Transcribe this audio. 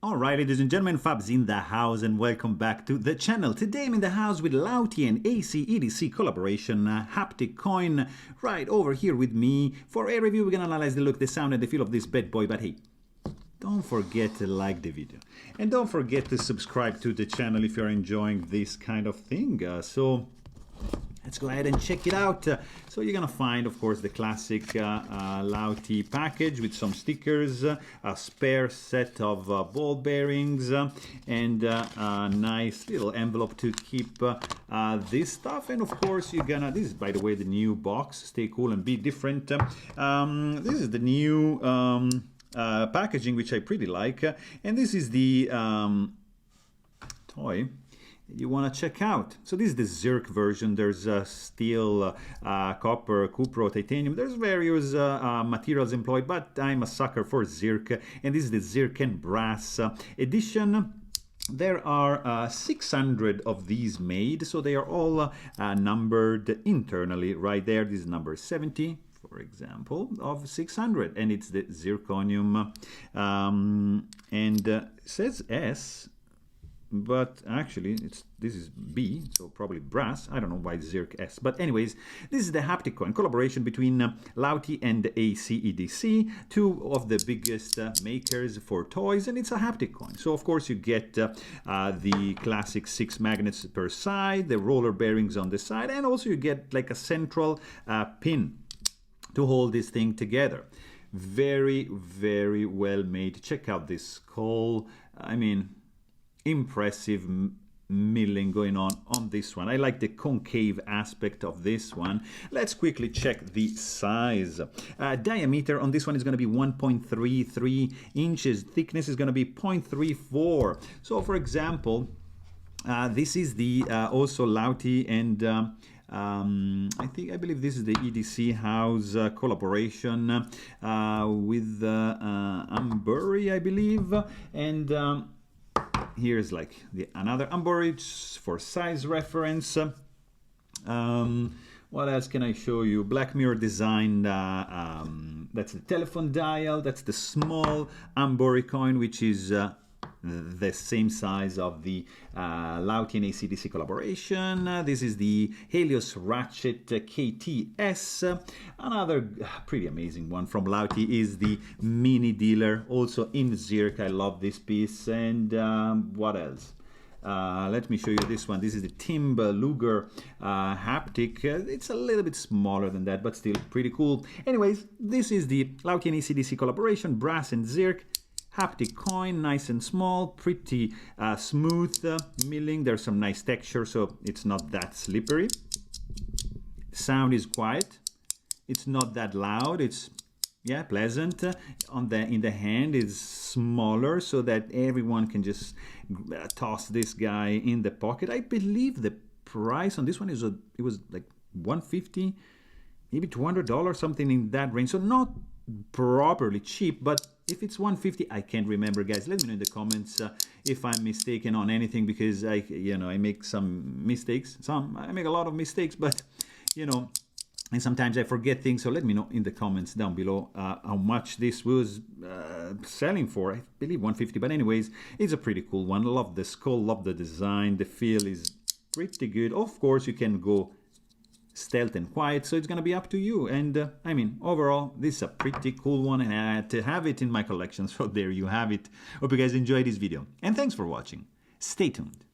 Alright, ladies and gentlemen, Fabs in the house and welcome back to the channel. Today I'm in the house with Lautie and ACEdc collaboration haptic coin right over here with me. For a review, we're gonna analyze the look, the sound and the feel of this bad boy, but hey, don't forget to like the video. And don't forget to subscribe to the channel if you're enjoying this kind of thing. Let's go ahead and check it out. So you're gonna find, of course, the classic Lautie package with some stickers, a spare set of ball bearings, and a nice little envelope to keep this stuff. And of course, you're gonna, this is, by the way, the new box, stay cool and be different. This is the new packaging, which I pretty like. And this is the toy you want to check out. So this is the Zirc version. There's steel, copper, cupro, titanium. There's various materials employed, but I'm a sucker for Zirc, and this is the Zirc and brass edition. There are 600 of these made, so they are all numbered internally right there. This is number 70, for example, of 600, and it's the zirconium, and it says S, but actually this is B, so probably brass. I don't know why Zirc S, but anyways, this is the haptic coin collaboration between Lautie and ACEdc, two of the biggest makers for toys, and it's a haptic coin. So of course you get the classic 6 magnets per side, the roller bearings on the side, and also you get like a central pin to hold this thing together. Very, very well made. Check out this skull. I mean, impressive milling going on this one. I like the concave aspect of this one. Let's quickly check the size. Diameter on this one is going to be 1.33 inches. Thickness is going to be 0.34. So for example, this is the also Lautie and I believe this is the EDC House collaboration with Amburi, I believe, and here's like another Amburi for size reference. What else can I show you? Black mirror design. That's the telephone dial. That's the small Amburi coin, which is the same size of the Lautie and ACEdc collaboration. This is the Helios Ratchet KTS. Another pretty amazing one from Lautie is the Mini Dealer, also in Zirc. I love this piece. And what else? Let me show you this one. This is the Timb Luger haptic. It's a little bit smaller than that, but still pretty cool. Anyways, this is the Lautie and ACEdc collaboration, brass and Zirc. Haptic coin, nice and small, pretty smooth milling. There's some nice texture, so it's not that slippery. Sound is quiet. It's not that loud. It's pleasant. In the hand is smaller, so that everyone can just toss this guy in the pocket. I believe the price on this one it was like $150, maybe $200, something in that range. So not properly cheap, but if it's $150, I can't remember, guys. Let me know in the comments if I'm mistaken on anything, because I make some mistakes. I make a lot of mistakes, but and sometimes I forget things. So let me know in the comments down below how much this was selling for. I believe $150, but anyways, it's a pretty cool one. Love the skull, love the design. The feel is pretty good. Of course, you can go stealth and quiet, so it's gonna be up to you. And I mean, overall, this is a pretty cool one, and I had to have it in my collection. So there you have it. Hope you guys enjoyed this video, and thanks for watching. Stay tuned.